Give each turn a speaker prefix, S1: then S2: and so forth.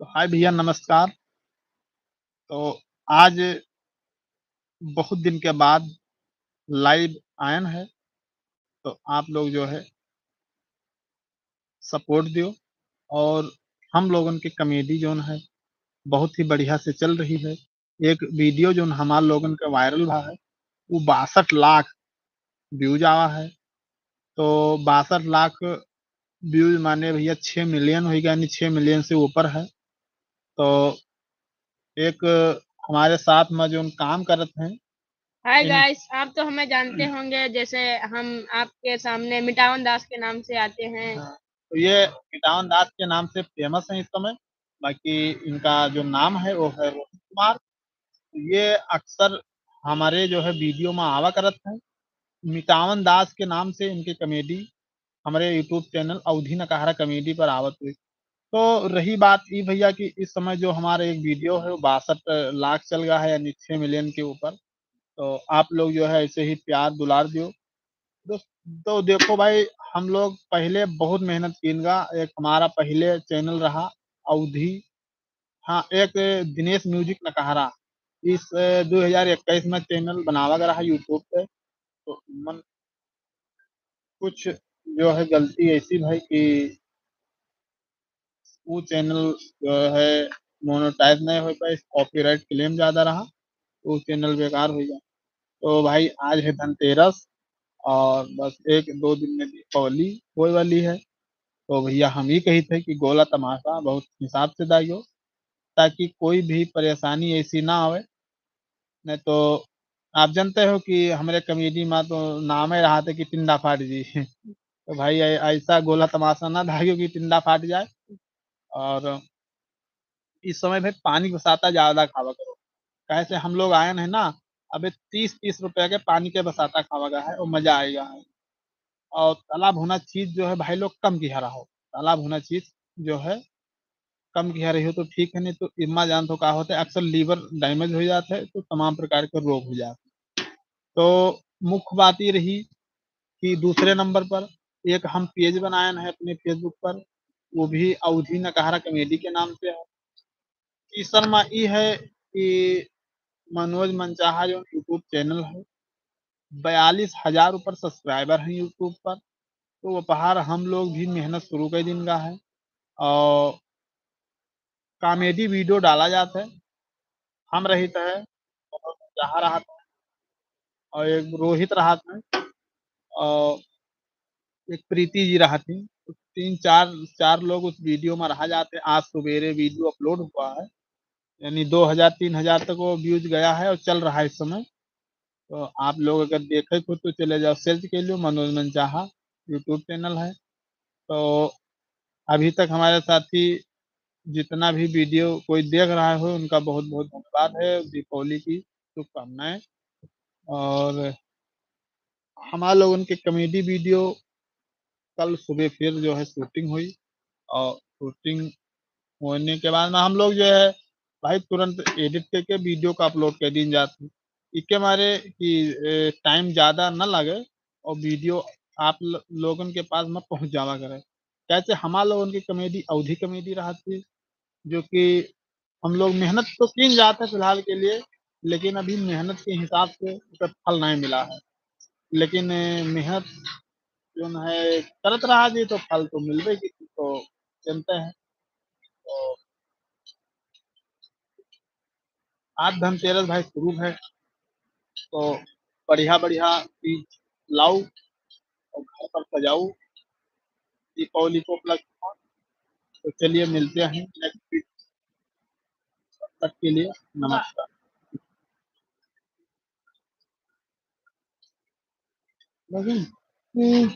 S1: तो हाय भैया नमस्कार। तो आज बहुत दिन के बाद लाइव आयन है, तो आप लोग जो है सपोर्ट दियो। और हम लोगन की कॉमेडी जौन है बहुत ही बढ़िया से चल रही है। एक वीडियो जौन हमार लोगन के वायरल भा है, वो 62 लाख व्यूज़ आवा है। तो 62 लाख व्यूज़ माने भैया 6 मिलियन होइगा, यानी 6 मिलियन से ऊपर है। तो एक हमारे साथ में जौन काम करत हैं
S2: हाय
S1: इन
S2: गाइस, आप तो हमें जानते होंगे। जैसे हम आपके सामने मिटावन दास के नाम से आते हैं।
S1: हाँ, तो ये कीटावन दास के नाम से फेमस है इस समय। बाकी इनका जो नाम है वो है रोहित कुमार। ये अक्सर हमारे जो है वीडियो में आवा करत हैं। मिटावन दास के नाम से इनकी कॉमेडी हमारे यूट्यूब चैनल अवधी नकारा कॉमेडी पर आवत हुई। तो रही बात ये भैया कि इस समय जो हमारा एक वीडियो है वो 62 लाख चल गया है, यानी 6 मिलियन के ऊपर। तो आप लोग जो है ऐसे ही प्यार दुलार दियो। दोस्त, तो देखो भाई, हम लोग पहले बहुत मेहनत कीनगा। एक हमारा पहले चैनल रहा अवधि, हाँ, एक दिनेश म्यूजिक नकहरा। इस 2021 में चैनल बनावा गया रहा यूट्यूब पे। तो मन कुछ जो है गलती ऐसी भाई कि वो चैनल जो है मोनेटाइज नहीं हो पाए, कॉपीराइट क्लेम ज्यादा रहा, तो वो चैनल बेकार हो गया। तो भाई आज है धनतेरस, और बस एक दो दिन में दीपावली होने वाली है। तो भैया हम ही कही थे कि गोला तमाशा बहुत हिसाब से दाइयो, ताकि कोई भी परेशानी ऐसी ना आवे। नहीं तो आप जानते हो कि हमारे कमेटी में तो नाम ही रहा था कि टिंडा फाट जी। तो भाई ऐसा गोला तमाशा ना दाइयो कि टिंडा फाट जाए। और इस समय भाई पानी बसाता ज्यादा खावा करो। कैसे हम लोग आए हैं ना, अबे 30-30 रुपए के पानी के बसाता खावा गया है और मजा आएगा है। और तालाब होना चीज जो है भाई लोग कम की हरा हो। तालाब होना चीज जो है कम की रही हो तो ठीक है, नहीं तो इम्मा जान तो का होता है, अक्सर लीवर डैमेज हो जाता है, तो तमाम प्रकार के रोग हो जाते हैं। तो मुख्य बात ये रही कि दूसरे नंबर पर एक हम पेज बनाए हैं अपने फेसबुक पर, वो भी अवधि नकहरा कॉमेडी के नाम से है। तीसर में ये है कि मनोज मनचाहा जो यूट्यूब चैनल है, 42,000 ऊपर सब्सक्राइबर हैं यूट्यूब पर। तो वो पहाड़ हम लोग भी मेहनत शुरू कर दिन का है, और कॉमेडी वीडियो डाला जाता है। हम रहित है और जहाँ रहा था, और एक रोहित रहा था, और एक प्रीति जी रहा थी। तो तीन चार चार लोग उस वीडियो में रहा जाते। आज सवेरे वीडियो अपलोड हुआ है, यानी 2,000-3,000 तक वो व्यूज गया है और चल रहा है इस समय। तो आप लोग अगर देखे खुद तो चले जाओ, सर्च के लिए मनोज मनचाहा यूट्यूब चैनल है। तो अभी तक हमारे साथी जितना भी वीडियो कोई देख रहा हो, उनका बहुत बहुत धन्यवाद है। दीपावली की शुभकामनाएं। और हमारे लोगों की कॉमेडी वीडियो कल सुबह फिर जो है शूटिंग हुई, और शूटिंग होने के बाद में हम लोग जो है भाई तुरंत एडिट करके वीडियो को अपलोड कर दी जाती। इसके मारे कि टाइम ज़्यादा ना लगे और वीडियो आप लोगन के पास में पहुंच जावा करे। कैसे हमारे लोगन की कॉमेडी अवधि कॉमेडी रहती, जो कि हम लोग मेहनत तो की जाते हैं फिलहाल के लिए, लेकिन अभी मेहनत के हिसाब से उसका फल नहीं मिला है। लेकिन मेहनत जो है करत रहा जी तो फल तो मिलबे की, तो जानते हैं। तो आज धनतेरस भाई शुरू है, तो बढ़िया बढ़िया चीज लाओ और घर पर सजाओ दीपावली को उपलक्ष्य। तो चलिए मिलते हैं नेक्स्ट वीक, तक के लिए नमस्कार। नहीं।